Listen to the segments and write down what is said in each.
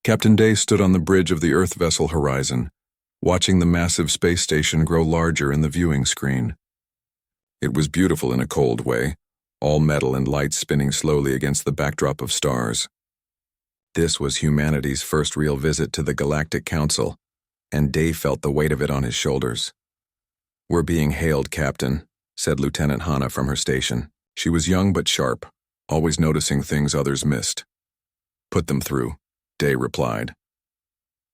Captain Day stood on the bridge of the Earth vessel Horizon, watching the massive space station grow larger in the viewing screen. It was beautiful in a cold way, all metal and lights spinning slowly against the backdrop of stars. This was humanity's first real visit to the Galactic Council, and Day felt the weight of it on his shoulders. "We're being hailed, Captain," said Lieutenant Hana from her station. She was young but sharp, always noticing things others missed. "Put them through," Day replied.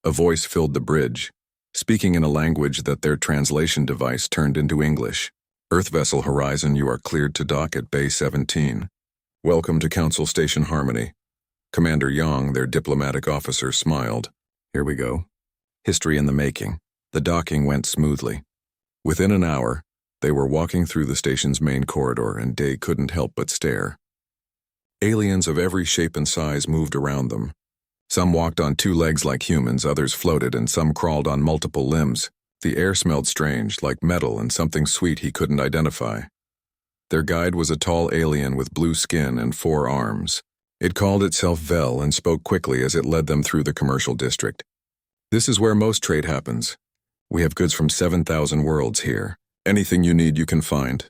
A voice filled the bridge, speaking in a language that their translation device turned into English. "Earth vessel Horizon, you are cleared to dock at Bay 17. Welcome to Council Station Harmony." Commander Yang, their diplomatic officer, smiled. "Here we go." History in the making. The docking went smoothly. Within an hour, they were walking through the station's main corridor, and Day couldn't help but stare. Aliens of every shape and size moved around them. Some walked on two legs like humans, others floated, and some crawled on multiple limbs. The air smelled strange, like metal and something sweet he couldn't identify. Their guide was a tall alien with blue skin and 4 arms. It called itself Vel and spoke quickly as it led them through the commercial district. "This is where most trade happens. We have goods from 7,000 worlds here. Anything you need you can find."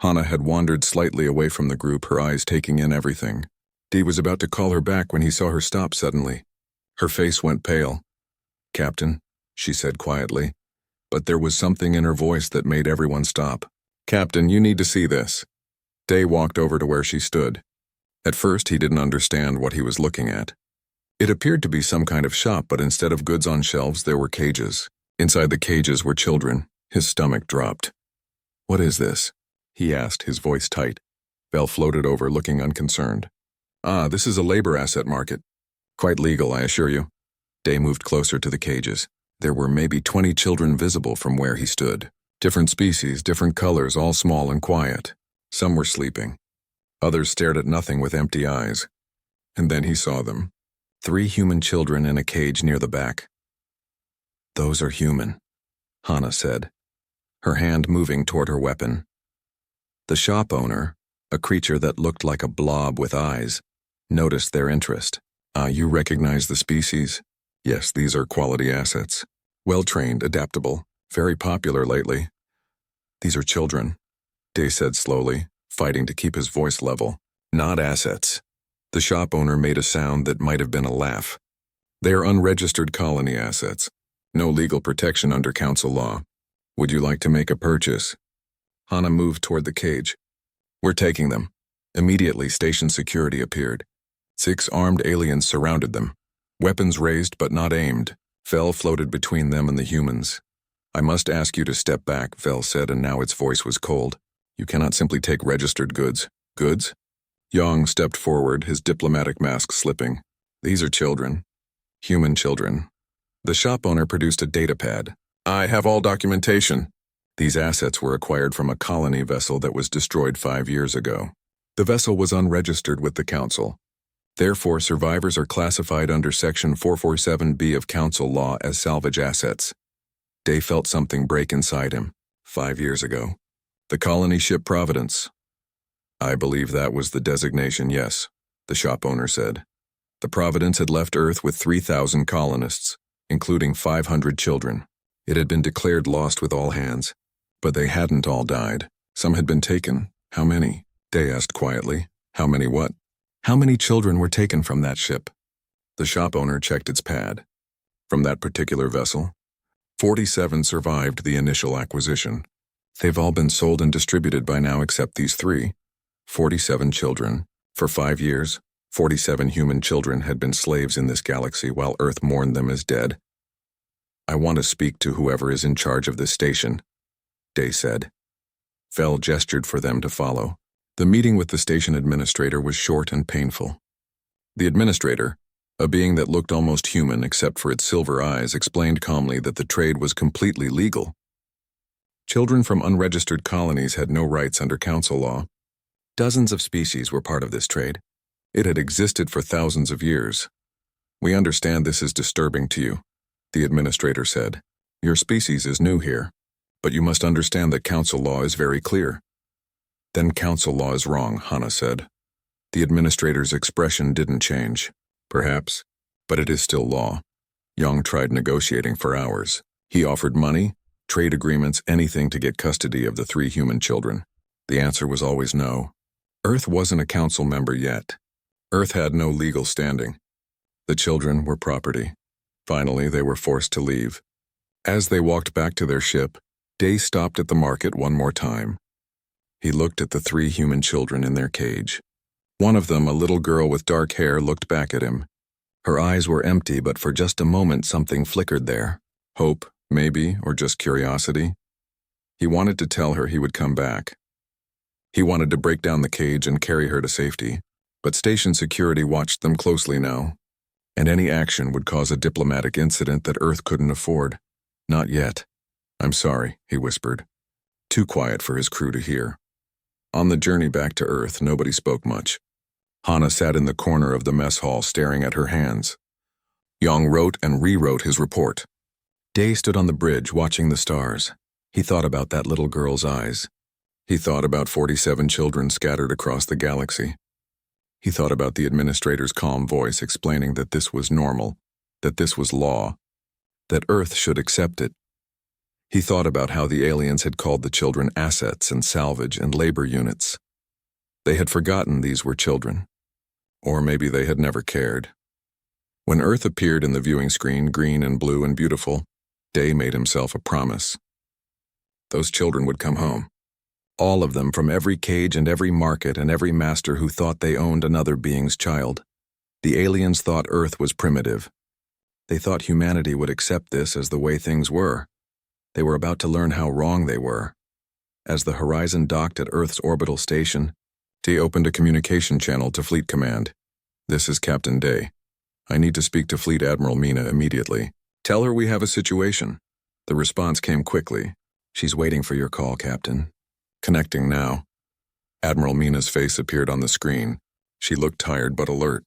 Hana had wandered slightly away from the group, her eyes taking in everything. Dee was about to call her back when he saw her stop suddenly. Her face went pale. "Captain," she said quietly, but there was something in her voice that made everyone stop. "Captain, you need to see this." Day walked over to where she stood. At first, he didn't understand what he was looking at. It appeared to be some kind of shop, but instead of goods on shelves, there were cages. Inside the cages were children. His stomach dropped. "What is this?" he asked, his voice tight. Vel floated over, looking unconcerned. This is a labor asset market. Quite legal, I assure you." Day moved closer to the cages. There were maybe 20 children visible from where he stood. Different species, different colors, all small and quiet. Some were sleeping. Others stared at nothing with empty eyes. And then he saw them. 3 human children in a cage near the back. "Those are human," Hana said, her hand moving toward her weapon. The shop owner, a creature that looked like a blob with eyes, noticed their interest. You recognize the species?" "Yes, these are quality assets. Well-trained, adaptable, very popular lately." "These are children," Day said slowly, fighting to keep his voice level. "Not assets." The shop owner made a sound that might have been a laugh. "They are unregistered colony assets. No legal protection under council law. Would you like to make a purchase?" Hana moved toward the cage. "We're taking them." Immediately, station security appeared. 6 armed aliens surrounded them. Weapons raised but not aimed. Vel floated between them and the humans. "I must ask you to step back," Vel said, and now its voice was cold. "You cannot simply take registered goods." "Goods?" Yang stepped forward, his diplomatic mask slipping. "These are children. Human children." The shop owner produced a data pad. "I have all documentation." These assets were acquired from a colony vessel that was destroyed 5 years ago. The vessel was unregistered with the Council. Therefore, survivors are classified under Section 447B of Council Law as salvage assets. Day felt something break inside him. 5 years ago. The colony ship Providence. "I believe that was the designation, yes," the shop owner said. The Providence had left Earth with 3,000 colonists, including 500 children. It had been declared lost with all hands. But they hadn't all died. Some had been taken. "How many?" Day asked quietly. "How many what?" "How many children were taken from that ship?" The shop owner checked its pad. "From that particular vessel? 47 survived the initial acquisition. They've all been sold and distributed by now except these 3. 47 children. For 5 years, 47 human children had been slaves in this galaxy while Earth mourned them as dead. I want to speak to whoever is in charge of this station," Day said. Vel gestured for them to follow. The meeting with the station administrator was short and painful. The administrator, a being that looked almost human except for its silver eyes, explained calmly that the trade was completely legal. Children from unregistered colonies had no rights under council law. Dozens of species were part of this trade. It had existed for thousands of years. "We understand this is disturbing to you," the administrator said. "Your species is new here, but you must understand that council law is very clear." "Then council law is wrong," Hana said. The administrator's expression didn't change. "Perhaps. But it is still law. Young tried negotiating for hours. He offered money, trade agreements, anything to get custody of the 3 human children. The answer was always no. Earth wasn't a council member yet. Earth had no legal standing. The children were property. Finally, they were forced to leave. As they walked back to their ship, Day stopped at the market one more time. He looked at the 3 human children in their cage. One of them, a little girl with dark hair, looked back at him. Her eyes were empty, but for just a moment something flickered there. Hope, maybe, or just curiosity. He wanted to tell her he would come back. He wanted to break down the cage and carry her to safety, but station security watched them closely now, and any action would cause a diplomatic incident that Earth couldn't afford. Not yet. "I'm sorry," he whispered. Too quiet for his crew to hear. On the journey back to Earth, nobody spoke much. Hana sat in the corner of the mess hall staring at her hands. Young wrote and rewrote his report. Day stood on the bridge watching the stars. He thought about that little girl's eyes. He thought about 47 children scattered across the galaxy. He thought about the administrator's calm voice explaining that this was normal, that this was law, that Earth should accept it. He thought about how the aliens had called the children assets and salvage and labor units. They had forgotten these were children. Or maybe they had never cared. When Earth appeared in the viewing screen, green and blue and beautiful, Day made himself a promise. Those children would come home. All of them, from every cage and every market and every master who thought they owned another being's child. The aliens thought Earth was primitive. They thought humanity would accept this as the way things were. They were about to learn how wrong they were. As the Horizon docked at Earth's orbital station, Day opened a communication channel to Fleet Command. "This is Captain Day. I need to speak to Fleet Admiral Mina immediately. Tell her we have a situation." The response came quickly. "She's waiting for your call, Captain." Connecting now. Admiral Mina's face appeared on the screen. She looked tired but alert.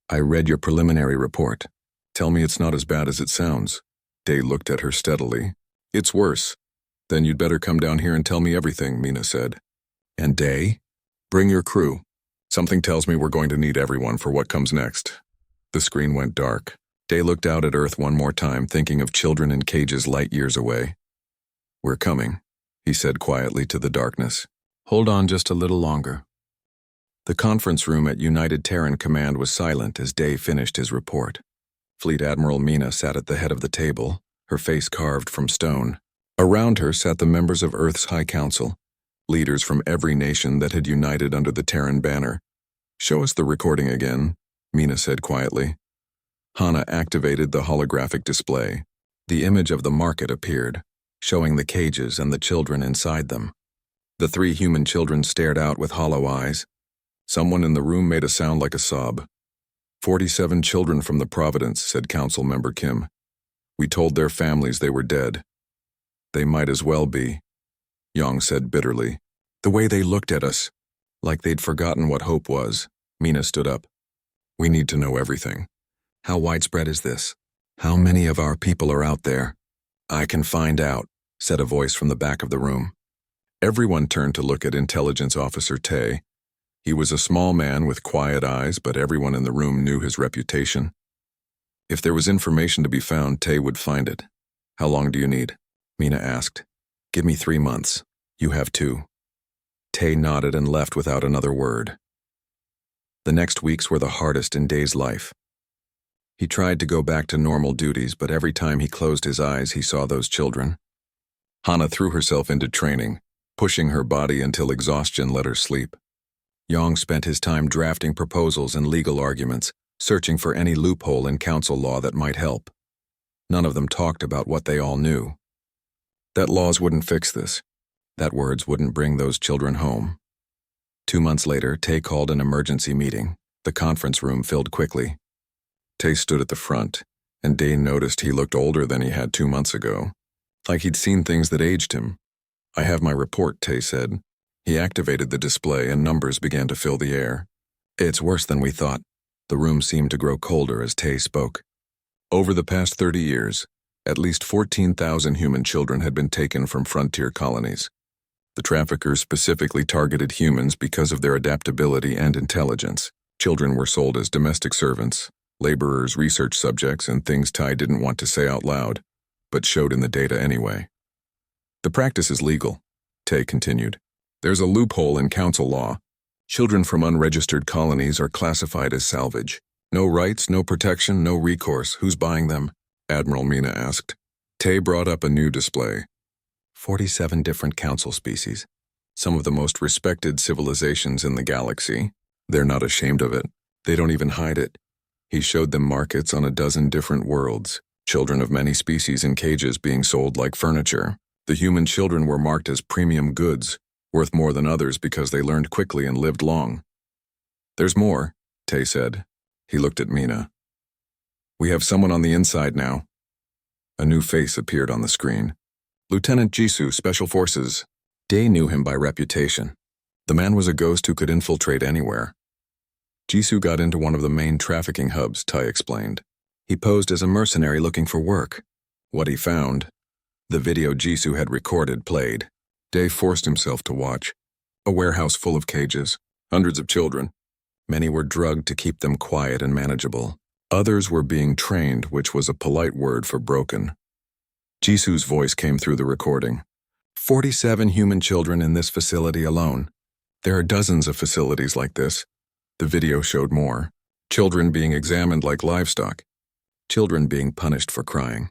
"I read your preliminary report. Tell me it's not as bad as it sounds." Day looked at her steadily. "It's worse." "Then you'd better come down here and tell me everything," Mina said. "And Day? Bring your crew. Something tells me we're going to need everyone for what comes next." The screen went dark. Day looked out at Earth one more time, thinking of children in cages light years away. "We're coming," he said quietly to the darkness. "Hold on just a little longer." The conference room at United Terran Command was silent as Day finished his report. Fleet Admiral Mina sat at the head of the table, her face carved from stone. Around her sat the members of Earth's High Council, leaders from every nation that had united under the Terran banner. "Show us the recording again," Mina said quietly. Hana activated the holographic display. The image of the market appeared, showing the cages and the children inside them. The 3 human children stared out with hollow eyes. Someone in the room made a sound like a sob. 47 children from the Providence," said Council Member Kim. "We told their families they were dead." "They might as well be," Young said bitterly. "The way they looked at us, like they'd forgotten what hope was." Mina stood up. "We need to know everything. How widespread is this? How many of our people are out there?" "I can find out," said a voice from the back of the room. Everyone turned to look at Intelligence Officer Tay. He was a small man with quiet eyes, but everyone in the room knew his reputation. If there was information to be found, Tay would find it. "How long do you need?" Mina asked. "Give me 3 months. You have 2. Tay nodded and left without another word. The next weeks were the hardest in Day's life. He tried to go back to normal duties, but every time he closed his eyes, he saw those children. Hana threw herself into training, pushing her body until exhaustion let her sleep. Yang spent his time drafting proposals and legal arguments, searching for any loophole in council law that might help. None of them talked about what they all knew. That laws wouldn't fix this. That words wouldn't bring those children home. 2 months later, Tay called an emergency meeting. The conference room filled quickly. Tay stood at the front, and Day noticed he looked older than he had 2 months ago, like he'd seen things that aged him. "I have my report," Tay said. He activated the display and numbers began to fill the air. "It's worse than we thought." The room seemed to grow colder as Tay spoke. Over the past 30 years, at least 14,000 human children had been taken from frontier colonies. The traffickers specifically targeted humans because of their adaptability and intelligence. Children were sold as domestic servants, Laborers, research subjects, and things Ty didn't want to say out loud, but showed in the data anyway. The practice is legal, Tay continued. There's a loophole in council law. Children from unregistered colonies are classified as salvage. No rights, no protection, no recourse. Who's buying them? Admiral Mina asked. Tay brought up a new display. 47 different council species. Some of the most respected civilizations in the galaxy. They're not ashamed of it. They don't even hide it. He showed them markets on a dozen different worlds. Children of many species in cages being sold like furniture. The human children were marked as premium goods, worth more than others because they learned quickly and lived long. There's more, Tay said. He looked at Mina. We have someone on the inside now. A new face appeared on the screen. Lieutenant Jisoo, Special Forces. Day knew him by reputation. The man was a ghost who could infiltrate anywhere. Jisoo got into one of the main trafficking hubs, Ty explained. He posed as a mercenary looking for work. What he found, the video Jisoo had recorded played. Day forced himself to watch. A warehouse full of cages, hundreds of children. Many were drugged to keep them quiet and manageable. Others were being trained, which was a polite word for broken. Jisoo's voice came through the recording. 47 human children in this facility alone. There are dozens of facilities like this. The video showed more. Children being examined like livestock. Children being punished for crying.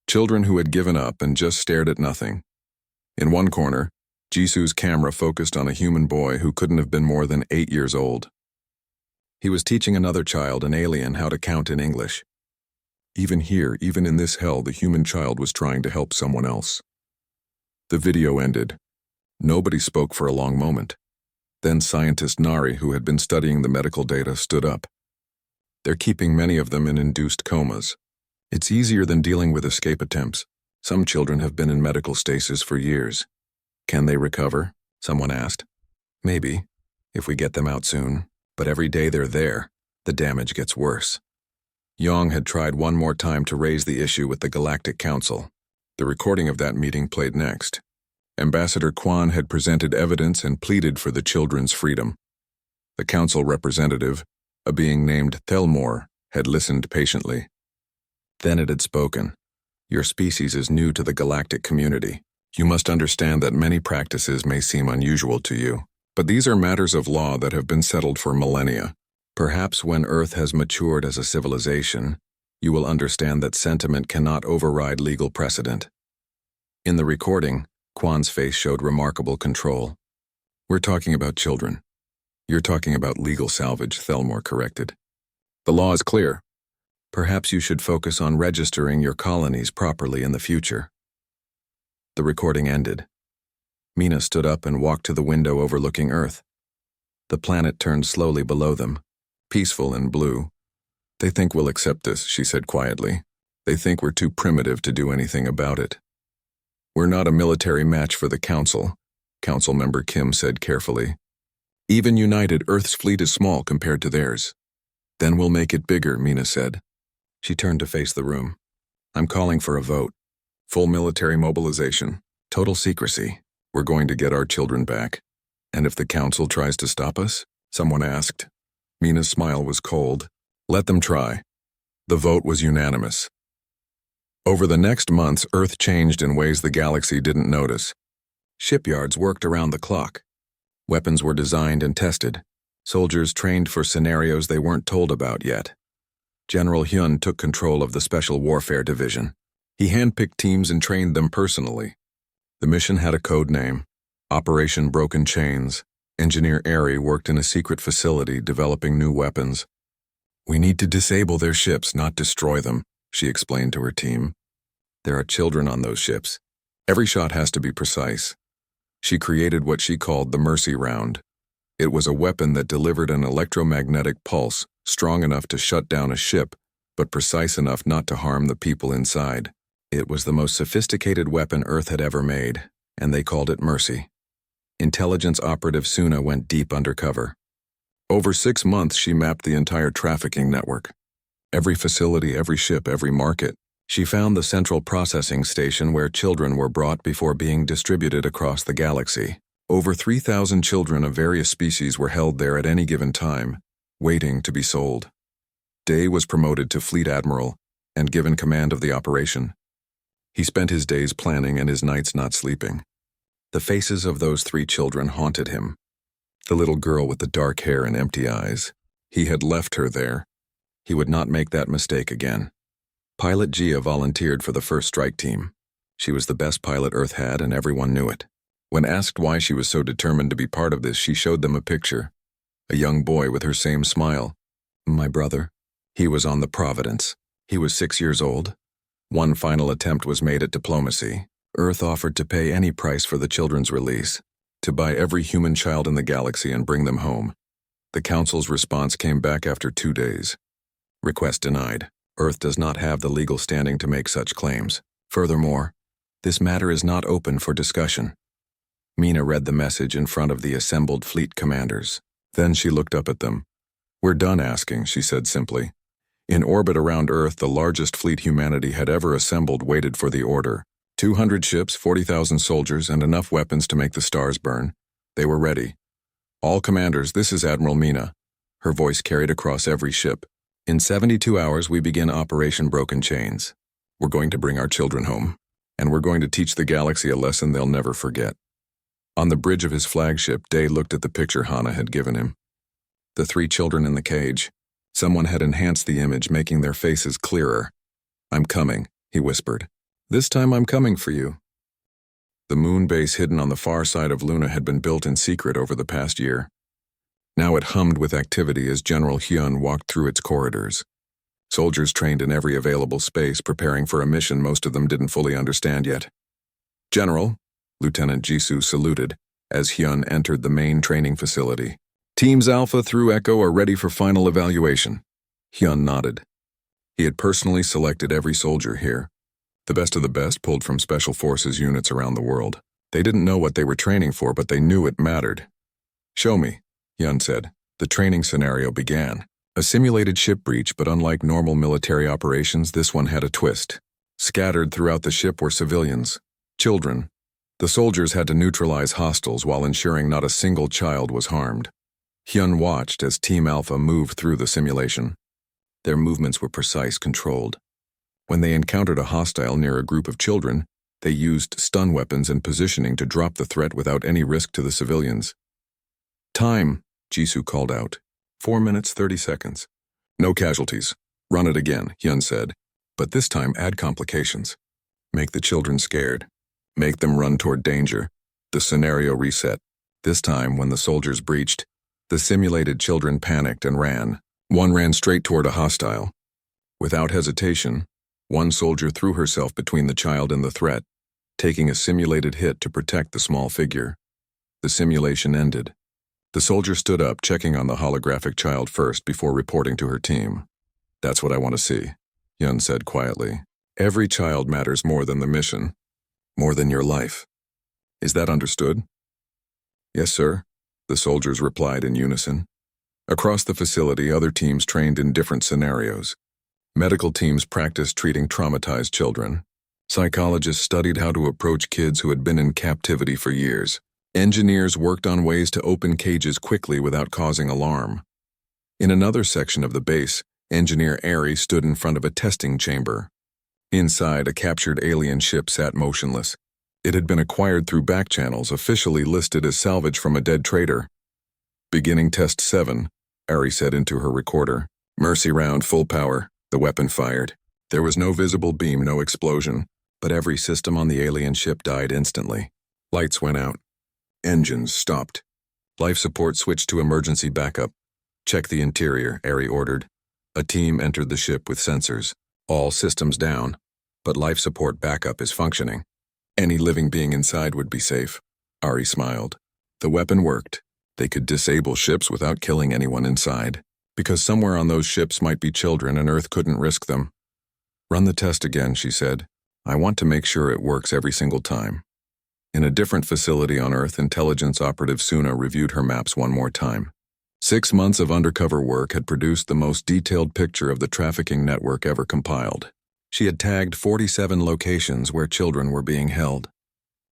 Children who had given up and just stared at nothing. In one corner, Jisoo's camera focused on a human boy who couldn't have been more than 8 years old. He was teaching another child, an alien, how to count in English. Even here, even in this hell, the human child was trying to help someone else. The video ended. Nobody spoke for a long moment. Then scientist Nari, who had been studying the medical data, stood up. They're keeping many of them in induced comas. It's easier than dealing with escape attempts. Some children have been in medical stasis for years. Can they recover? Someone asked. Maybe, if we get them out soon. But every day they're there, the damage gets worse. Yong had tried one more time to raise the issue with the Galactic Council. The recording of that meeting played next. Ambassador Kwan had presented evidence and pleaded for the children's freedom. The council representative, a being named Thelmore, had listened patiently. Then it had spoken. Your species is new to the galactic community. You must understand that many practices may seem unusual to you, but these are matters of law that have been settled for millennia. Perhaps when Earth has matured as a civilization, you will understand that sentiment cannot override legal precedent. In the recording, Kwan's face showed remarkable control. We're talking about children. You're talking about legal salvage, Thelmore corrected. The law is clear. Perhaps you should focus on registering your colonies properly in the future. The recording ended. Mina stood up and walked to the window overlooking Earth. The planet turned slowly below them, peaceful and blue. They think we'll accept this, she said quietly. They think we're too primitive to do anything about it. We're not a military match for the Council, Council Member Kim said carefully. Even united, Earth's fleet is small compared to theirs. Then we'll make it bigger, Mina said. She turned to face the room. I'm calling for a vote. Full military mobilization. Total secrecy. We're going to get our children back. And if the Council tries to stop us? Someone asked. Mina's smile was cold. Let them try. The vote was unanimous. Over the next months, Earth changed in ways the galaxy didn't notice. Shipyards worked around the clock. Weapons were designed and tested. Soldiers trained for scenarios they weren't told about yet. General Hyun took control of the Special Warfare Division. He handpicked teams and trained them personally. The mission had a code name, Operation Broken Chains. Engineer Airy worked in a secret facility developing new weapons. We need to disable their ships, not destroy them, she explained to her team. There are children on those ships. Every shot has to be precise. She created what she called the Mercy Round. It was a weapon that delivered an electromagnetic pulse strong enough to shut down a ship, but precise enough not to harm the people inside. It was the most sophisticated weapon Earth had ever made, and they called it Mercy. Intelligence operative Suna went deep undercover. Over 6 months, she mapped the entire trafficking network. Every facility, every ship, every market. She found the central processing station where children were brought before being distributed across the galaxy. Over 3,000 children of various species were held there at any given time, waiting to be sold. Day was promoted to Fleet Admiral and given command of the operation. He spent his days planning and his nights not sleeping. The faces of those 3 children haunted him. The little girl with the dark hair and empty eyes. He had left her there. He would not make that mistake again. Pilot Gia volunteered for the first strike team. She was the best pilot Earth had, and everyone knew it. When asked why she was so determined to be part of this, she showed them a picture. A young boy with her same smile. My brother. He was on the Providence. He was 6 years old. One final attempt was made at diplomacy. Earth offered to pay any price for the children's release, to buy every human child in the galaxy and bring them home. The Council's response came back after 2 days. Request denied. Earth does not have the legal standing to make such claims. Furthermore, this matter is not open for discussion. Mina read the message in front of the assembled fleet commanders. Then she looked up at them. We're done asking, she said simply. In orbit around Earth, the largest fleet humanity had ever assembled waited for the order. 200 ships, 40,000 soldiers, and enough weapons to make the stars burn. They were ready. All commanders, this is Admiral Mina. Her voice carried across every ship. In 72 hours, we begin Operation Broken Chains. We're going to bring our children home, and we're going to teach the galaxy a lesson they'll never forget. On the bridge of his flagship, Day looked at the picture Hana had given him. The 3 children in the cage. Someone had enhanced the image, making their faces clearer. I'm coming, he whispered. This time I'm coming for you. The moon base hidden on the far side of Luna had been built in secret over the past year. Now it hummed with activity as General Hyun walked through its corridors. Soldiers trained in every available space, preparing for a mission most of them didn't fully understand yet. General, Lieutenant Jisoo saluted as Hyun entered the main training facility. Teams Alpha through Echo are ready for final evaluation. Hyun nodded. He had personally selected every soldier here. The best of the best pulled from Special Forces units around the world. They didn't know what they were training for, but they knew it mattered. Show me, Hyun said. The training scenario began. A simulated ship breach, but unlike normal military operations, this one had a twist. Scattered throughout the ship were civilians, children. The soldiers had to neutralize hostiles while ensuring not a single child was harmed. Hyun watched as Team Alpha moved through the simulation. Their movements were precise, controlled. When they encountered a hostile near a group of children, they used stun weapons and positioning to drop the threat without any risk to the civilians. Time, Jisoo called out. 4 minutes, 30 seconds. No casualties. Run it again, Hyun said. But this time add complications. Make the children scared. Make them run toward danger. The scenario reset. This time, when the soldiers breached, the simulated children panicked and ran. One ran straight toward a hostile. Without hesitation, one soldier threw herself between the child and the threat, taking a simulated hit to protect the small figure. The simulation ended. The soldier stood up, checking on the holographic child first before reporting to her team. That's what I want to see, Hyun said quietly. Every child matters more than the mission, more than your life. Is that understood? Yes, sir, the soldiers replied in unison. Across the facility, other teams trained in different scenarios. Medical teams practiced treating traumatized children. Psychologists studied how to approach kids who had been in captivity for years. Engineers worked on ways to open cages quickly without causing alarm. In another section of the base, Engineer Airy stood in front of a testing chamber. Inside, a captured alien ship sat motionless. It had been acquired through back channels, officially listed as salvage from a dead trader. Beginning Test 7, Airy said into her recorder. Mercy round, full power. The weapon fired. There was no visible beam, no explosion, but every system on the alien ship died instantly. Lights went out. Engines stopped. Life support switched to emergency backup. Check the interior, Airy ordered. A team entered the ship with sensors. All systems down, but life support backup is functioning. Any living being inside would be safe. Ari smiled. The weapon worked. They could disable ships without killing anyone inside, because somewhere on those ships might be children and Earth couldn't risk them. Run the test again, she said. I want to make sure it works every single time. In a different facility on Earth, intelligence operative Suna reviewed her maps one more time. 6 months of undercover work had produced the most detailed picture of the trafficking network ever compiled. She had tagged 47 locations where children were being held.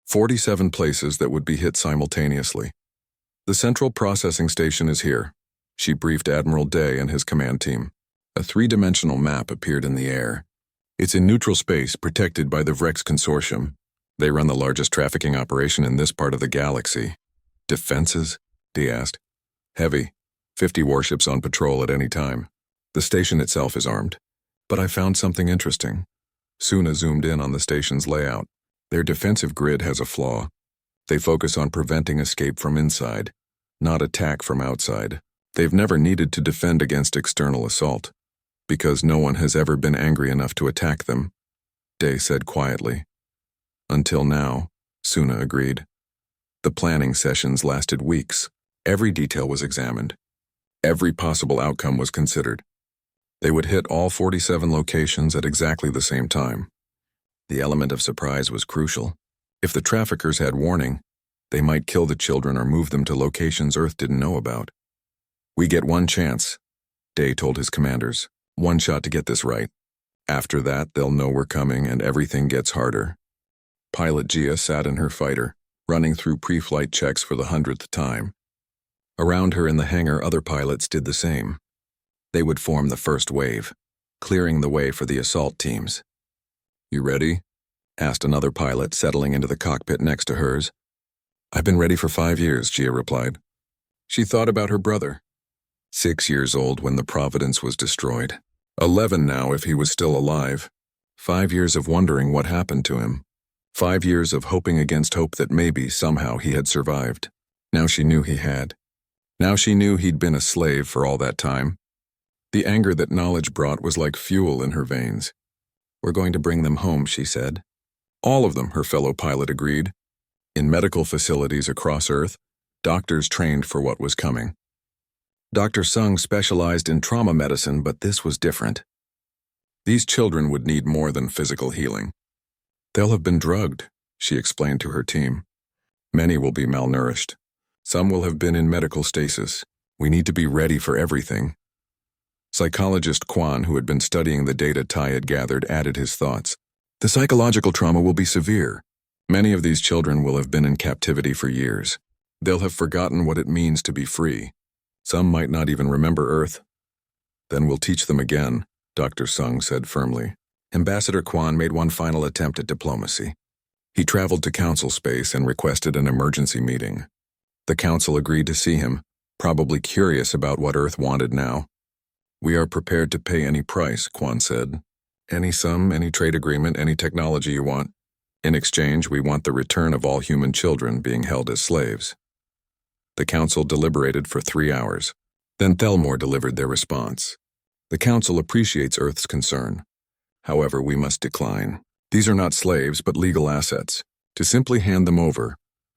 47 places that would be hit simultaneously. The central processing station is here, she briefed Admiral Day and his command team. A three-dimensional map appeared in the air. It's in neutral space, protected by the Vrex Consortium. They run the largest trafficking operation in this part of the galaxy. Defenses? Dee asked. Heavy. 50 warships on patrol at any time. The station itself is armed. But I found something interesting. Suna zoomed in on the station's layout. Their defensive grid has a flaw. They focus on preventing escape from inside, not attack from outside. They've never needed to defend against external assault, because no one has ever been angry enough to attack them, Day said quietly. Until now, Suna agreed. The planning sessions lasted weeks. Every detail was examined. Every possible outcome was considered. They would hit all 47 locations at exactly the same time. The element of surprise was crucial. If the traffickers had warning, they might kill the children or move them to locations Earth didn't know about. We get one chance, Day told his commanders. One shot to get this right. After that, they'll know we're coming and everything gets harder. Pilot Gia sat in her fighter, running through pre-flight checks for the 100th time. Around her in the hangar, other pilots did the same. They would form the first wave, clearing the way for the assault teams. You ready? Asked another pilot, settling into the cockpit next to hers. I've been ready for 5 years, Gia replied. She thought about her brother. 6 years old when the Providence was destroyed. 11 now if he was still alive. 5 years of wondering what happened to him. 5 years of hoping against hope that maybe, somehow, he had survived. Now she knew he had. Now she knew he'd been a slave for all that time. The anger that knowledge brought was like fuel in her veins. We're going to bring them home, she said. All of them, her fellow pilot agreed. In medical facilities across Earth, doctors trained for what was coming. Dr. Sung specialized in trauma medicine, but this was different. These children would need more than physical healing. They'll have been drugged, she explained to her team. Many will be malnourished. Some will have been in medical stasis. We need to be ready for everything. Psychologist Kwan, who had been studying the data Tai had gathered, added his thoughts. The psychological trauma will be severe. Many of these children will have been in captivity for years. They'll have forgotten what it means to be free. Some might not even remember Earth. Then we'll teach them again, Dr. Sung said firmly. Ambassador Kwan made one final attempt at diplomacy. He traveled to Council Space and requested an emergency meeting. The Council agreed to see him, probably curious about what Earth wanted now. We are prepared to pay any price, Kwan said. Any sum, any trade agreement, any technology you want. In exchange, we want the return of all human children being held as slaves. The Council deliberated for 3 hours. Then Thelmore delivered their response. The Council appreciates Earth's concern. However, we must decline. These are not slaves, but legal assets. To simply hand them over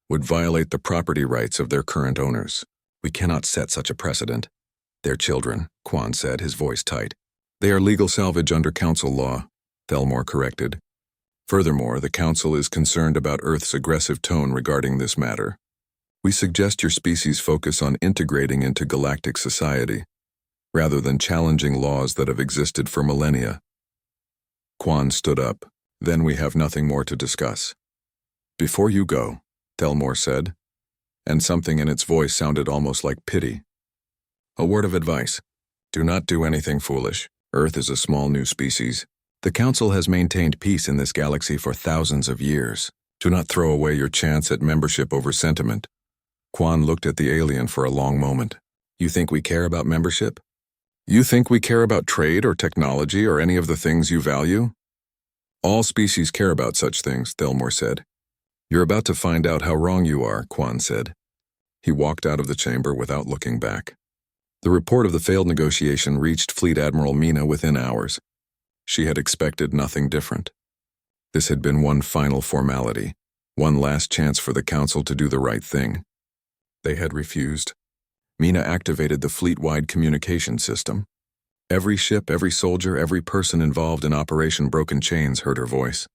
would violate the property rights of their current owners. We cannot set such a precedent. They're children, Kwan said, his voice tight. They are legal salvage under Council law, Thelmore corrected. Furthermore, the Council is concerned about Earth's aggressive tone regarding this matter. We suggest your species focus on integrating into galactic society, rather than challenging laws that have existed for millennia. Kwan stood up. Then we have nothing more to discuss. Before you go, Thelmore said, and something in its voice sounded almost like pity. A word of advice. Do not do anything foolish. Earth is a small new species. The Council has maintained peace in this galaxy for thousands of years. Do not throw away your chance at membership over sentiment. Kwan looked at the alien for a long moment. You think we care about membership? You think we care about trade or technology or any of the things you value? All species care about such things, Thelmore said. You're about to find out how wrong you are, Kwan said. He walked out of the chamber without looking back. The report of the failed negotiation reached Fleet Admiral Mina within hours. She had expected nothing different. This had been one final formality, one last chance for the Council to do the right thing. They had refused. Mina activated the fleet-wide communication system. Every ship, every soldier, every person involved in Operation Broken Chains heard her voice.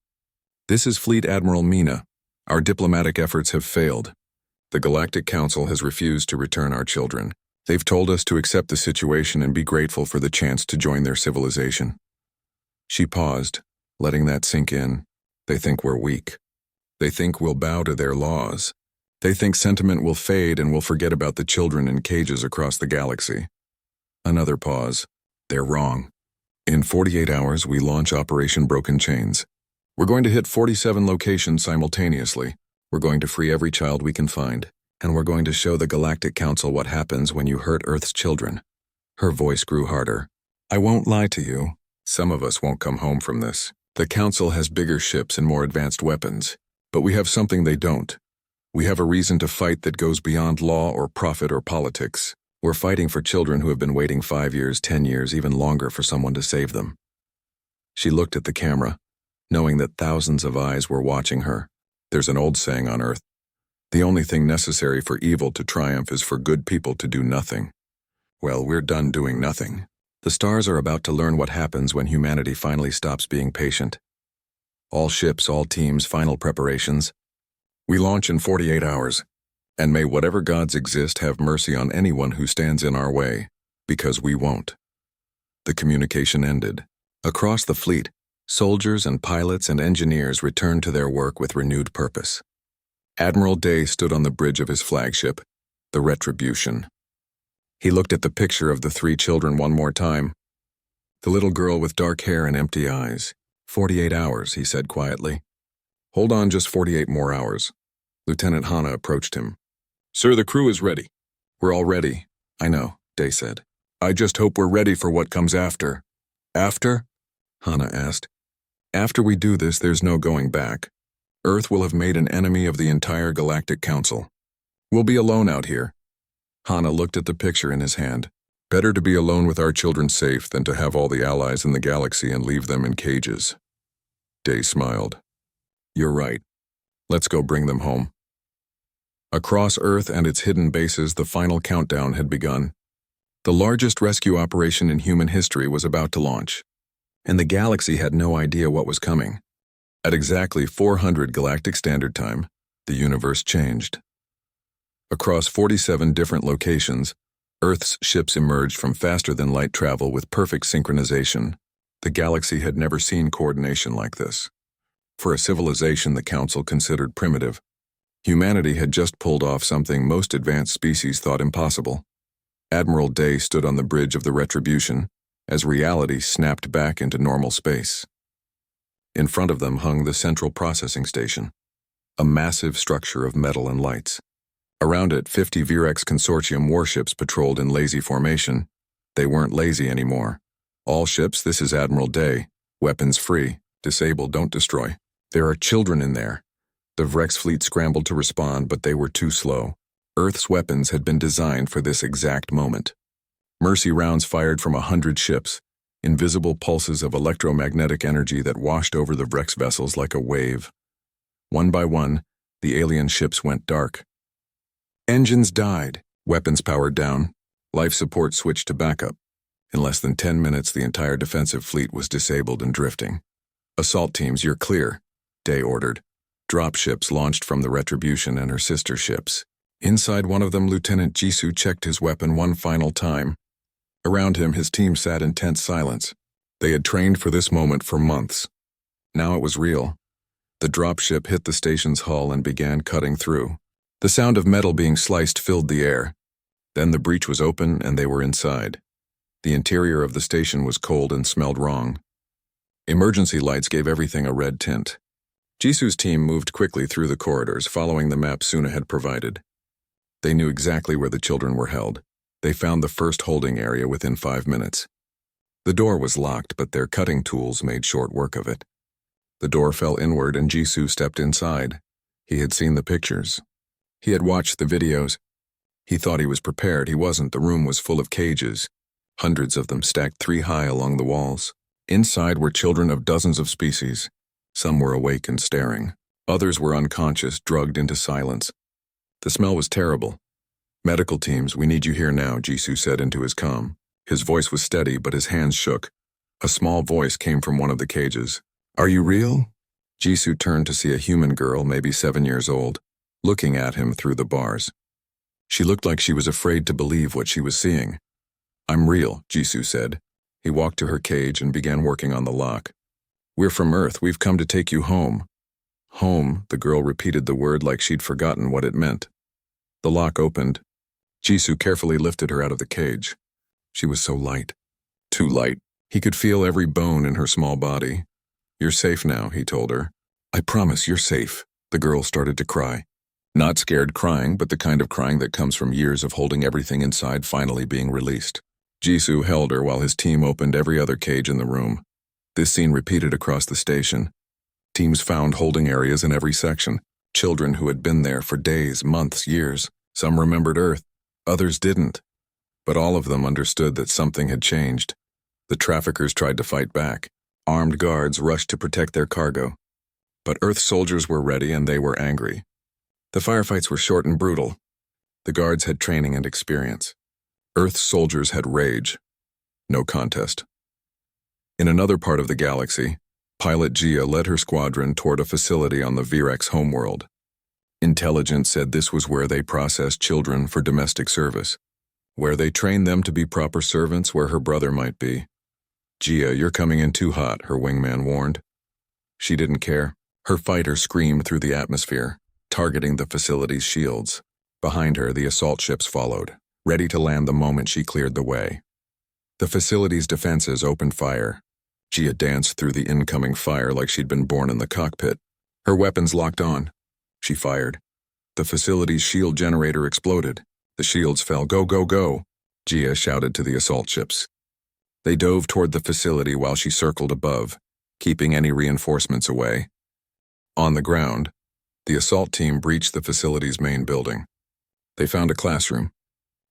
This is Fleet Admiral Mina. Our diplomatic efforts have failed. The Galactic Council has refused to return our children. They've told us to accept the situation and be grateful for the chance to join their civilization. She paused, letting that sink in. They think we're weak. They think we'll bow to their laws. They think sentiment will fade and we'll forget about the children in cages across the galaxy. Another pause. They're wrong. In 48 hours, we launch Operation Broken Chains. We're going to hit 47 locations simultaneously. We're going to free every child we can find. And we're going to show the Galactic Council what happens when you hurt Earth's children. Her voice grew harder. I won't lie to you. Some of us won't come home from this. The Council has bigger ships and more advanced weapons. But we have something they don't. We have a reason to fight that goes beyond law or profit or politics. We're fighting for children who have been waiting 5 years, 10 years, even longer for someone to save them. She looked at the camera, knowing that thousands of eyes were watching her. There's an old saying on Earth. The only thing necessary for evil to triumph is for good people to do nothing. Well, we're done doing nothing. The stars are about to learn what happens when humanity finally stops being patient. All ships, all teams, final preparations. We launch in 48 hours. And may whatever gods exist have mercy on anyone who stands in our way, because we won't. The communication ended. Across the fleet, soldiers and pilots and engineers returned to their work with renewed purpose. Admiral Day stood on the bridge of his flagship, the Retribution. He looked at the picture of the 3 children one more time. The little girl with dark hair and empty eyes. 48 hours, he said quietly. Hold on just 48 more hours. Lieutenant Hana approached him. Sir, the crew is ready. We're all ready. I know, Day said. I just hope we're ready for what comes after. After? Hana asked. After we do this, there's no going back. Earth will have made an enemy of the entire Galactic Council. We'll be alone out here. Hana looked at the picture in his hand. Better to be alone with our children safe than to have all the allies in the galaxy and leave them in cages. Day smiled. You're right. Let's go bring them home. Across Earth and its hidden bases, the final countdown had begun. The largest rescue operation in human history was about to launch, and the galaxy had no idea what was coming. At exactly 400 Galactic Standard Time, the universe changed. Across 47 different locations, Earth's ships emerged from faster-than-light travel with perfect synchronization. The galaxy had never seen coordination like this. For a civilization the Council considered primitive, humanity had just pulled off something most advanced species thought impossible. Admiral Day stood on the bridge of the Retribution as reality snapped back into normal space. In front of them hung the Central Processing Station, a massive structure of metal and lights. Around it, 50 Virex Consortium warships patrolled in lazy formation. They weren't lazy anymore. All ships, this is Admiral Day. Weapons free. Disable, don't destroy. There are children in there. The Vrex fleet scrambled to respond, but they were too slow. Earth's weapons had been designed for this exact moment. Mercy rounds fired from 100 ships, invisible pulses of electromagnetic energy that washed over the Vrex vessels like a wave. One by one, the alien ships went dark. Engines died, weapons powered down, life support switched to backup. In less than 10 minutes, the entire defensive fleet was disabled and drifting. Assault teams, you're clear, Day ordered. Drop ships launched from the Retribution and her sister ships. Inside one of them, Lieutenant Jisoo checked his weapon one final time. Around him, his team sat in tense silence. They had trained for this moment for months. Now it was real. The drop ship hit the station's hull and began cutting through. The sound of metal being sliced filled the air. Then the breach was open and they were inside. The interior of the station was cold and smelled wrong. Emergency lights gave everything a red tint. Jisoo's team moved quickly through the corridors, following the map Suna had provided. They knew exactly where the children were held. They found the first holding area within 5 minutes. The door was locked, but their cutting tools made short work of it. The door fell inward and Jisoo stepped inside. He had seen the pictures. He had watched the videos. He thought he was prepared. He wasn't. The room was full of cages, hundreds of them stacked 3 high along the walls. Inside were children of dozens of species. Some were awake and staring. Others were unconscious, drugged into silence. The smell was terrible. Medical teams, we need you here now, Jisoo said into his comm. His voice was steady, but his hands shook. A small voice came from one of the cages. Are you real? Jisoo turned to see a human girl, maybe 7 years old, looking at him through the bars. She looked like she was afraid to believe what she was seeing. I'm real, Jisoo said. He walked to her cage and began working on the lock. We're from Earth. We've come to take you home. Home, the girl repeated the word like she'd forgotten what it meant. The lock opened. Jisoo carefully lifted her out of the cage. She was so light. Too light. He could feel every bone in her small body. "You're safe now," he told her. "I promise you're safe." The girl started to cry. Not scared crying, but the kind of crying that comes from years of holding everything inside finally being released. Jisoo held her while his team opened every other cage in the room. This scene repeated across the station. Teams found holding areas in every section. Children who had been there for days, months, years. Some remembered Earth, others didn't. But all of them understood that something had changed. The traffickers tried to fight back. Armed guards rushed to protect their cargo. But Earth soldiers were ready and they were angry. The firefights were short and brutal. The guards had training and experience. Earth soldiers had rage. No contest. In another part of the galaxy, pilot Gia led her squadron toward a facility on the Virex homeworld. Intelligence said this was where they processed children for domestic service, where they trained them to be proper servants where her brother might be. "Gia, you're coming in too hot," her wingman warned. She didn't care. Her fighter screamed through the atmosphere, targeting the facility's shields. Behind her, the assault ships followed, ready to land the moment she cleared the way. The facility's defenses opened fire. Gia danced through the incoming fire like she'd been born in the cockpit. Her weapons locked on. She fired. The facility's shield generator exploded. The shields fell. "Go, go, go!" Gia shouted to the assault ships. They dove toward the facility while she circled above, keeping any reinforcements away. On the ground, the assault team breached the facility's main building. They found a classroom,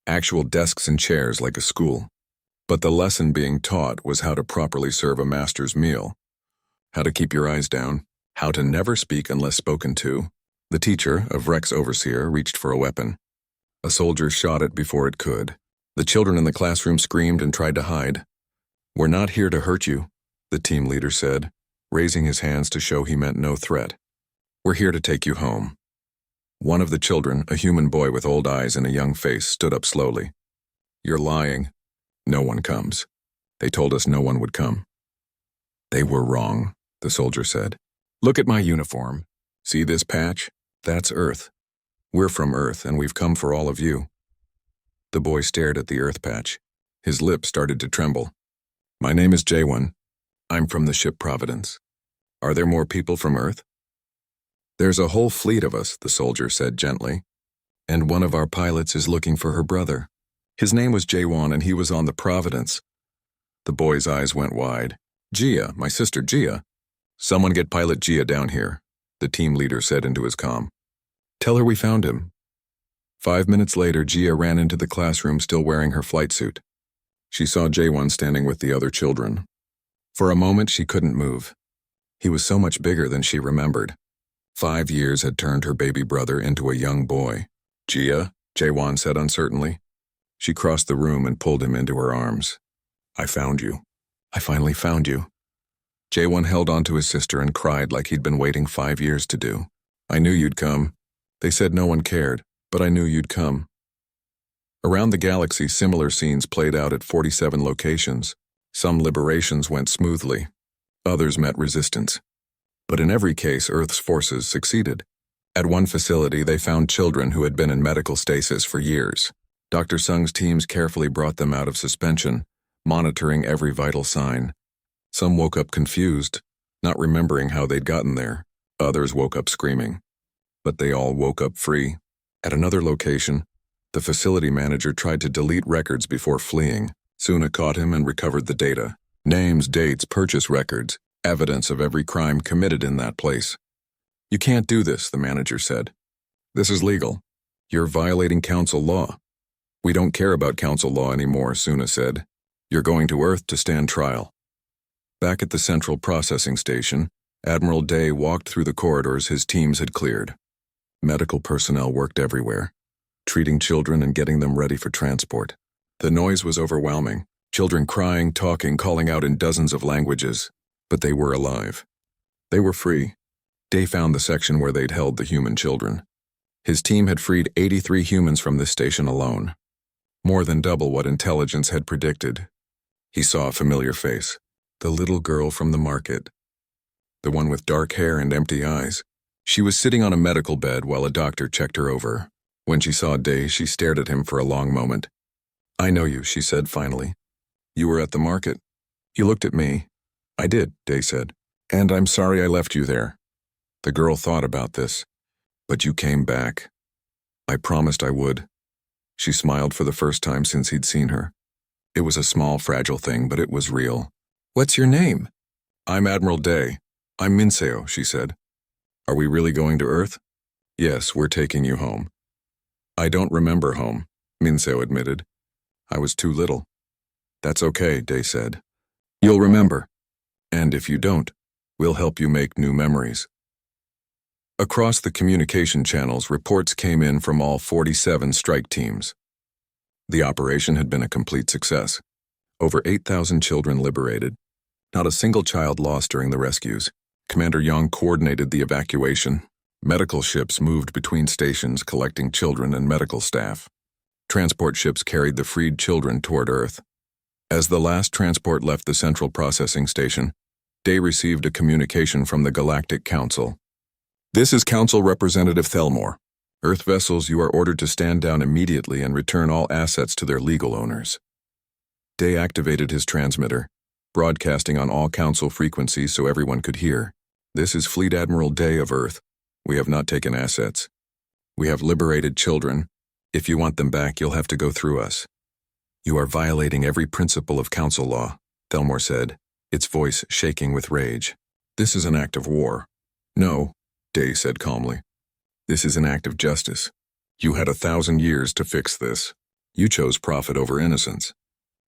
actual desks and chairs like a school. But the lesson being taught was how to properly serve a master's meal, how to keep your eyes down, how to never speak unless spoken to. The teacher, a Vrex overseer, reached for a weapon. A soldier shot it before it could. The children in the classroom screamed and tried to hide. "We're not here to hurt you," the team leader said, raising his hands to show he meant no threat. "We're here to take you home." One of the children, a human boy with old eyes and a young face, stood up slowly. "You're lying. No one comes. They told us no one would come." "They were wrong," the soldier said. "Look at my uniform. See this patch? That's Earth. We're from Earth, and we've come for all of you." The boy stared at the Earth patch. His lips started to tremble. "My name is J1. I'm from the ship Providence. Are there more people from Earth?" "There's a whole fleet of us," the soldier said gently. "And one of our pilots is looking for her brother. His name was J1 and he was on the Providence." The boy's eyes went wide. "Gia, my sister Gia. Someone get pilot Gia down here," the team leader said into his comm. "Tell her we found him." 5 minutes later, Gia ran into the classroom still wearing her flight suit. She saw J1 standing with the other children. For a moment, she couldn't move. He was so much bigger than she remembered. 5 years had turned her baby brother into a young boy. "Gia," J1 said uncertainly. She crossed the room and pulled him into her arms. "I found you. I finally found you." J1 held on to his sister and cried like he'd been waiting 5 years to do. "I knew you'd come. They said no one cared, but I knew you'd come." Around the galaxy, similar scenes played out at 47 locations. Some liberations went smoothly. Others met resistance. But in every case, Earth's forces succeeded. At one facility, they found children who had been in medical stasis for years. Dr. Sung's teams carefully brought them out of suspension, monitoring every vital sign. Some woke up confused, not remembering how they'd gotten there. Others woke up screaming. But they all woke up free. At another location, the facility manager tried to delete records before fleeing. Suna caught him and recovered the data. Names, dates, purchase records, evidence of every crime committed in that place. "You can't do this," the manager said. "This is legal. You're violating council law." "We don't care about council law anymore," Suna said. "You're going to Earth to stand trial." Back at the central processing station, Admiral Day walked through the corridors his teams had cleared. Medical personnel worked everywhere, treating children and getting them ready for transport. The noise was overwhelming, children crying, talking, calling out in dozens of languages. But they were alive. They were free. Day found the section where they'd held the human children. His team had freed 83 humans from this station alone. More than double what intelligence had predicted. He saw a familiar face. The little girl from the market. The one with dark hair and empty eyes. She was sitting on a medical bed while a doctor checked her over. When she saw Day, she stared at him for a long moment. "I know you," she said finally. "You were at the market." He looked at me. I did, Day said. And I'm sorry I left you there. The girl thought about this. But you came back. I promised I would. She smiled for the first time since he'd seen her. It was a small, fragile thing, but it was real. What's your name? I'm Admiral Day. I'm Minseo, she said. Are we really going to Earth? Yes, we're taking you home. I don't remember home, Minseo admitted. I was too little. That's okay, Day said. You'll remember. And if you don't, we'll help you make new memories. Across the communication channels, reports came in from all 47 strike teams. The operation had been a complete success. Over 8,000 children liberated. Not a single child lost during the rescues. Commander Yang coordinated the evacuation. Medical ships moved between stations collecting children and medical staff. Transport ships carried the freed children toward Earth. As the last transport left the central processing station, Day received a communication from the Galactic Council. This is Council Representative Thelmore. Earth vessels, you are ordered to stand down immediately and return all assets to their legal owners. Day activated his transmitter, broadcasting on all Council frequencies so everyone could hear. This is Fleet Admiral Day of Earth. We have not taken assets. We have liberated children. If you want them back, you'll have to go through us. You are violating every principle of Council law, Thelmore said, its voice shaking with rage. This is an act of war. No, Day said calmly. This is an act of justice. You had 1,000 years to fix this. You chose profit over innocence.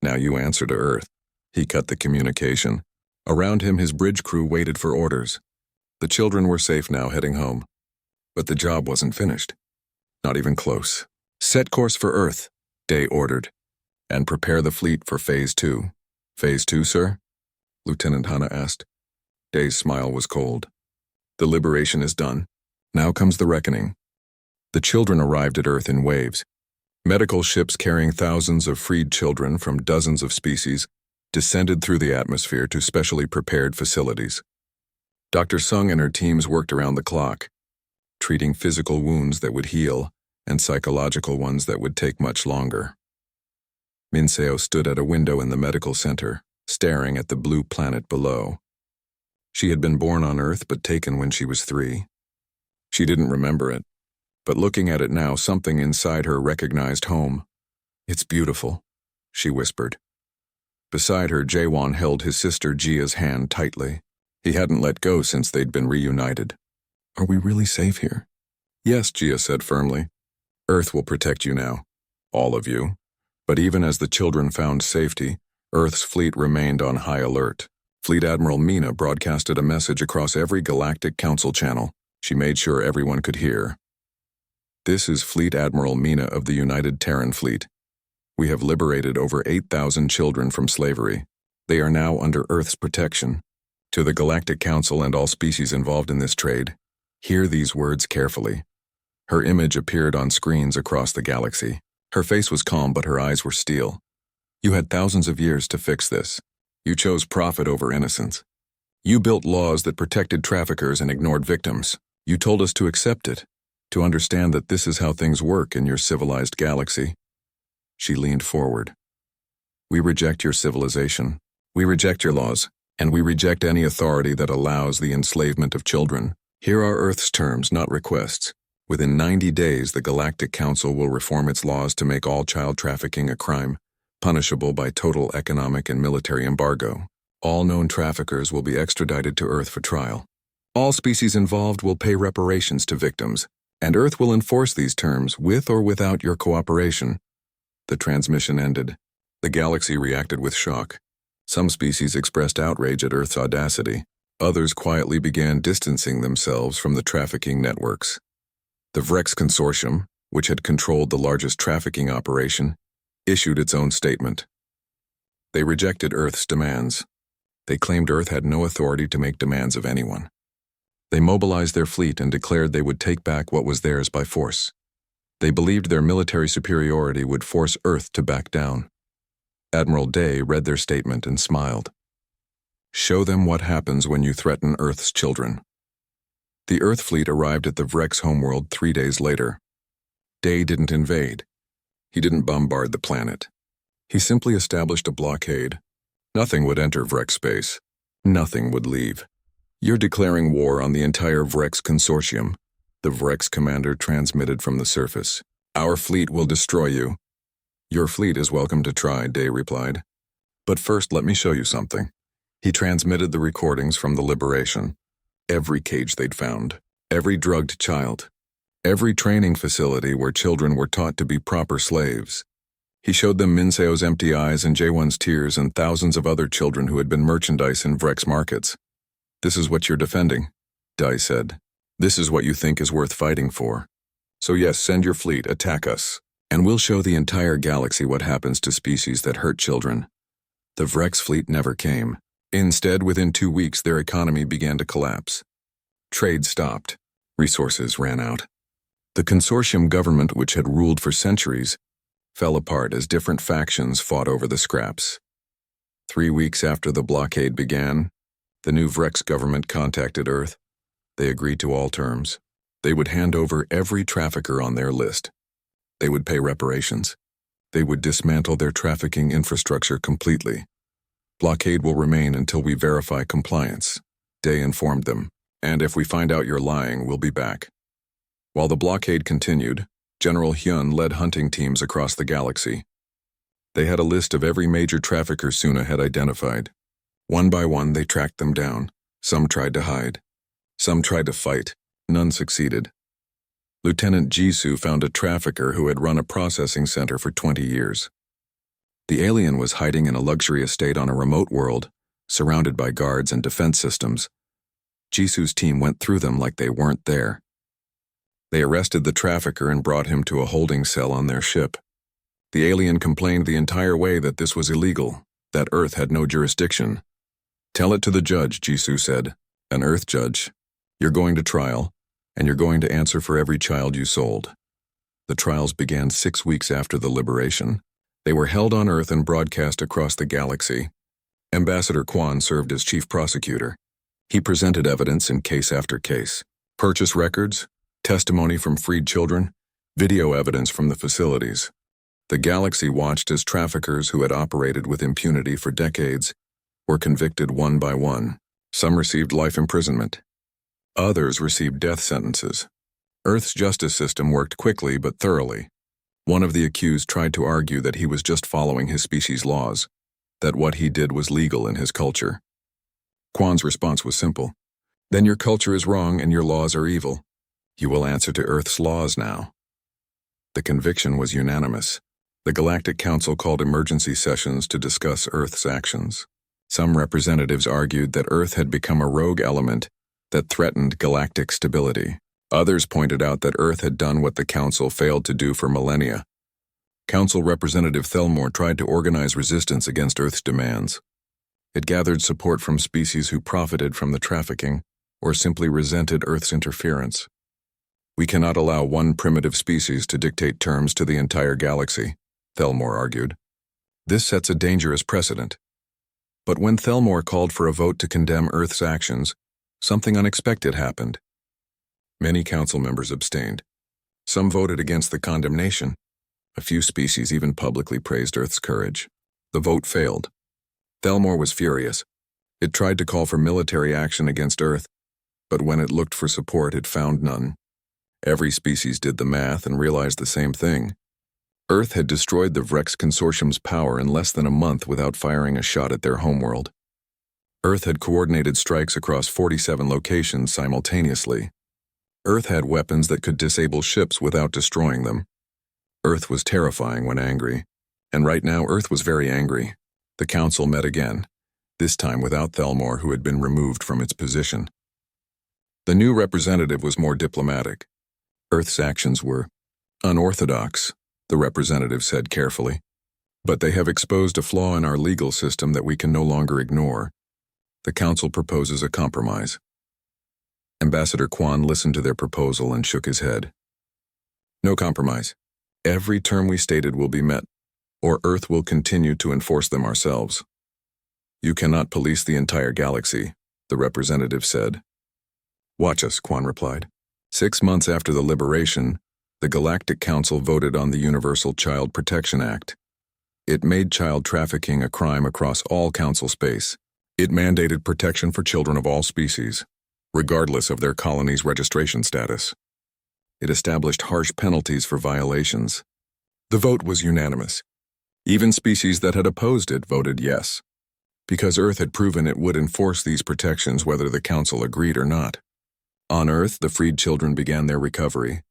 Now you answer to Earth. He cut the communication. Around him, his bridge crew waited for orders. The children were safe now, heading home. But the job wasn't finished. Not even close. Set course for Earth, Day ordered. And prepare the fleet for Phase 2. Phase 2, sir? Lieutenant Hana asked. Day's smile was cold. The liberation is done. Now comes the reckoning. The children arrived at Earth in waves. Medical ships carrying thousands of freed children from dozens of species descended through the atmosphere to specially prepared facilities. Dr. Sung and her teams worked around the clock, treating physical wounds that would heal and psychological ones that would take much longer. Minseo stood at a window in the medical center, staring at the blue planet below. She had been born on Earth but taken when she was 3. She didn't remember it, but looking at it now, something inside her recognized home. It's beautiful, she whispered. Beside her, Jaewon held his sister Jia's hand tightly. He hadn't let go since they'd been reunited. Are we really safe here? Yes, Jia said firmly. Earth will protect you now. All of you. But even as the children found safety, Earth's fleet remained on high alert. Fleet Admiral Mina broadcasted a message across every Galactic Council channel. She made sure everyone could hear. This is Fleet Admiral Mina of the United Terran Fleet. We have liberated over 8,000 children from slavery. They are now under Earth's protection. To the Galactic Council and all species involved in this trade, hear these words carefully. Her image appeared on screens across the galaxy. Her face was calm, but her eyes were steel. You had thousands of years to fix this. You chose profit over innocence. You built laws that protected traffickers and ignored victims. You told us to accept it, to understand that this is how things work in your civilized galaxy. She leaned forward. We reject your civilization. We reject your laws, and we reject any authority that allows the enslavement of children. Here are Earth's terms, not requests. Within 90 days, the Galactic Council will reform its laws to make all child trafficking a crime, punishable by total economic and military embargo. All known traffickers will be extradited to Earth for trial. All species involved will pay reparations to victims, and Earth will enforce these terms with or without your cooperation. The transmission ended. The galaxy reacted with shock. Some species expressed outrage at Earth's audacity. Others quietly began distancing themselves from the trafficking networks. The Vrex Consortium, which had controlled the largest trafficking operation, issued its own statement. They rejected Earth's demands. They claimed Earth had no authority to make demands of anyone. They mobilized their fleet and declared they would take back what was theirs by force. They believed their military superiority would force Earth to back down. Admiral Day read their statement and smiled. Show them what happens when you threaten Earth's children. The Earth fleet arrived at the Vrex homeworld 3 days later. Day didn't invade. He didn't bombard the planet. He simply established a blockade, Nothing would enter Vrex space. Nothing would leave. You're declaring war on the entire Vrex consortium, the Vrex commander transmitted from the surface. Our fleet will destroy you. Your fleet is welcome to try, Day replied. But first let me show you something. He transmitted the recordings from the liberation. Every cage they'd found, every drugged child, every training facility where children were taught to be proper slaves. He showed them Minseo's empty eyes and Jaewon's tears and thousands of other children who had been merchandise in Vrex markets. This is what you're defending, Dai said. This is what you think is worth fighting for. So yes, send your fleet, attack us, and we'll show the entire galaxy what happens to species that hurt children. The Vrex fleet never came. Instead, within 2 weeks, their economy began to collapse. Trade stopped. Resources ran out. The consortium government, which had ruled for centuries, fell apart as different factions fought over the scraps. 3 weeks after the blockade began, the new Vrex government contacted Earth. They agreed to all terms. They would hand over every trafficker on their list. They would pay reparations. They would dismantle their trafficking infrastructure completely. Blockade will remain until we verify compliance, Day informed them, and if we find out you're lying, we'll be back. While the blockade continued, General Hyun led hunting teams across the galaxy. They had a list of every major trafficker Suna had identified. One by one, they tracked them down. Some tried to hide. Some tried to fight. None succeeded. Lieutenant Jisoo found a trafficker who had run a processing center for 20 years. The alien was hiding in a luxury estate on a remote world, surrounded by guards and defense systems. Jisoo's team went through them like they weren't there. They arrested the trafficker and brought him to a holding cell on their ship. The alien complained the entire way that this was illegal, that Earth had no jurisdiction. Tell it to the judge, Jisoo said, an Earth judge. You're going to trial, and you're going to answer for every child you sold. The trials began 6 weeks after the liberation. They were held on Earth and broadcast across the galaxy. Ambassador Kwan served as chief prosecutor. He presented evidence in case after case. Purchase records, testimony from freed children, video evidence from the facilities. The galaxy watched as traffickers who had operated with impunity for decades were convicted one by one. Some received life imprisonment. Others received death sentences. Earth's justice system worked quickly but thoroughly. One of the accused tried to argue that he was just following his species' laws, that what he did was legal in his culture. Kwan's response was simple. Then your culture is wrong and your laws are evil. You will answer to Earth's laws now. The conviction was unanimous. The Galactic Council called emergency sessions to discuss Earth's actions. Some representatives argued that Earth had become a rogue element that threatened galactic stability. Others pointed out that Earth had done what the Council failed to do for millennia. Council Representative Thelmore tried to organize resistance against Earth's demands. It gathered support from species who profited from the trafficking or simply resented Earth's interference. We cannot allow one primitive species to dictate terms to the entire galaxy, Thelmore argued. This sets a dangerous precedent. But when Thelmore called for a vote to condemn Earth's actions, something unexpected happened. Many council members abstained. Some voted against the condemnation. A few species even publicly praised Earth's courage. The vote failed. Thelmore was furious. It tried to call for military action against Earth, but when it looked for support, it found none. Every species did the math and realized the same thing. Earth had destroyed the Vrex Consortium's power in less than a month without firing a shot at their homeworld. Earth had coordinated strikes across 47 locations simultaneously. Earth had weapons that could disable ships without destroying them. Earth was terrifying when angry, and right now Earth was very angry. The council met again, this time without Thelmore, who had been removed from its position. The new representative was more diplomatic. Earth's actions were unorthodox, the representative said carefully, but they have exposed a flaw in our legal system that we can no longer ignore. The council proposes a compromise. Ambassador Kwan listened to their proposal and shook his head. No compromise. Every term we stated will be met, or Earth will continue to enforce them ourselves. You cannot police the entire galaxy, the representative said. Watch us, Kwan replied. 6 months after the liberation, the Galactic Council voted on the Universal Child Protection Act. It made child trafficking a crime across all council space. It mandated protection for children of all species, regardless of their colony's registration status. It established harsh penalties for violations. The vote was unanimous. Even species that had opposed it voted yes, because Earth had proven it would enforce these protections whether the council agreed or not. On Earth, the freed children began their recovery.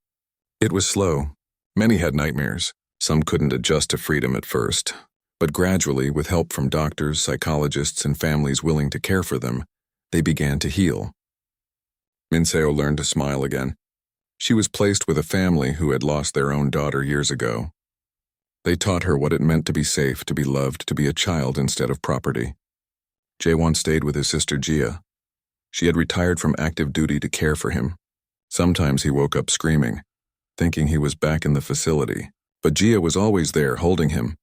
It was slow. Many had nightmares. Some couldn't adjust to freedom at first, but gradually, with help from doctors, psychologists, and families willing to care for them, they began to heal. Minseo learned to smile again. She was placed with a family who had lost their own daughter years ago. They taught her what it meant to be safe, to be loved, to be a child instead of property. Jaewon stayed with his sister Jia. She had retired from active duty to care for him. Sometimes he woke up screaming, thinking he was back in the facility, but Jia was always there holding him,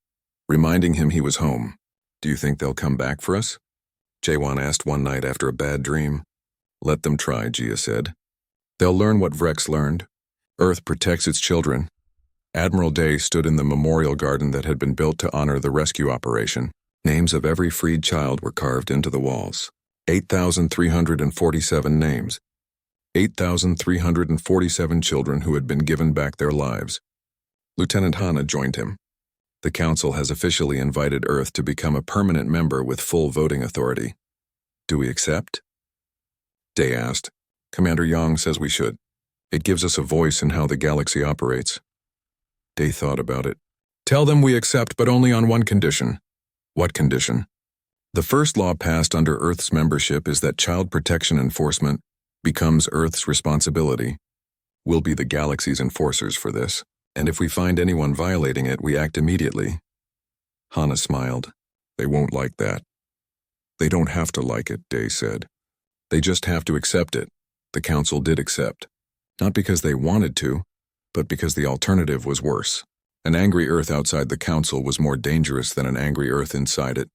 reminding him he was home. "Do you think they'll come back for us?" Jaewon asked one night after a bad dream. "Let them try," Jia said. "They'll learn what Vrex learned. Earth protects its children." Admiral Day stood in the memorial garden that had been built to honor the rescue operation. Names of every freed child were carved into the walls. 8,347 names. 8,347 children who had been given back their lives. Lieutenant Hana joined him. "The Council has officially invited Earth to become a permanent member with full voting authority. Do we accept?" Day asked. "Commander Yang says we should. It gives us a voice in how the galaxy operates." Day thought about it. "Tell them we accept, but only on one condition." "What condition?" "The first law passed under Earth's membership is that child protection enforcement becomes Earth's responsibility. We'll be the galaxy's enforcers for this, and if we find anyone violating it, we act immediately." Hana smiled. "They won't like that." "They don't have to like it," Day said. "They just have to accept it." The Council did accept. Not because they wanted to, but because the alternative was worse. An angry Earth outside the Council was more dangerous than an angry Earth inside it.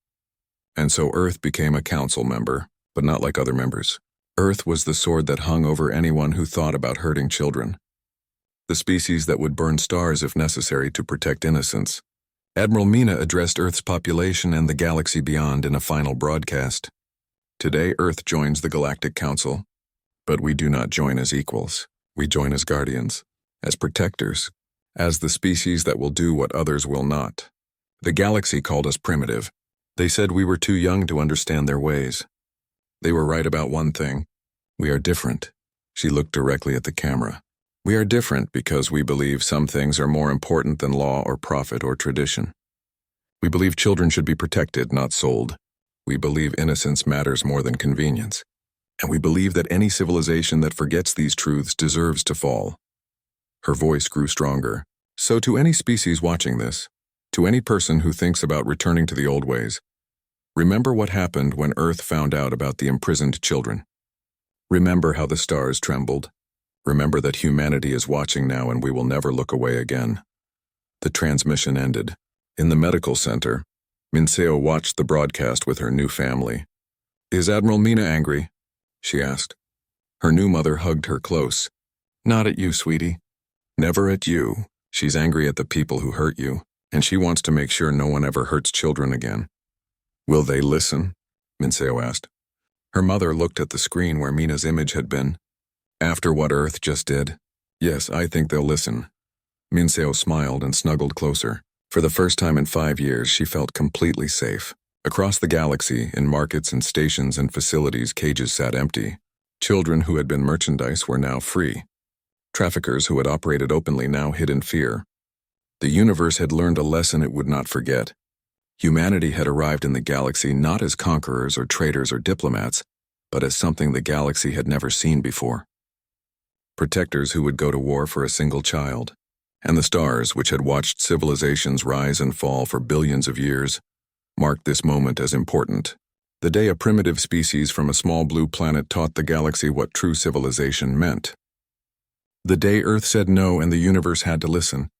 And so Earth became a Council member, but not like other members. Earth was the sword that hung over anyone who thought about hurting children. The species that would burn stars if necessary to protect innocence. Admiral Mina addressed Earth's population and the galaxy beyond in a final broadcast. "Today Earth joins the Galactic Council, but we do not join as equals. We join as guardians, as protectors, as the species that will do what others will not. The galaxy called us primitive. They said we were too young to understand their ways. They were right about one thing. We are different." She looked directly at the camera. "We are different because we believe some things are more important than law or profit or tradition. We believe children should be protected, not sold. We believe innocence matters more than convenience. And we believe that any civilization that forgets these truths deserves to fall." Her voice grew stronger. "So to any species watching this, to any person who thinks about returning to the old ways, remember what happened when Earth found out about the imprisoned children. Remember how the stars trembled. Remember that humanity is watching now and we will never look away again." The transmission ended. In the medical center, Minseo watched the broadcast with her new family. "Is Admiral Mina angry?" she asked. Her new mother hugged her close. "Not at you, sweetie. Never at you. She's angry at the people who hurt you, and she wants to make sure no one ever hurts children again." "Will they listen?" Minseo asked. Her mother looked at the screen where Mina's image had been. "After what Earth just did? Yes, I think they'll listen." Minseo smiled and snuggled closer. For the first time in 5 years, she felt completely safe. Across the galaxy, in markets and stations and facilities, cages sat empty. Children who had been merchandise were now free. Traffickers who had operated openly now hid in fear. The universe had learned a lesson it would not forget. Humanity had arrived in the galaxy not as conquerors or traitors or diplomats, but as something the galaxy had never seen before. Protectors who would go to war for a single child. And the stars, which had watched civilizations rise and fall for billions of years, marked this moment as important. The day a primitive species from a small blue planet taught the galaxy what true civilization meant. The day Earth said no and the universe had to listen.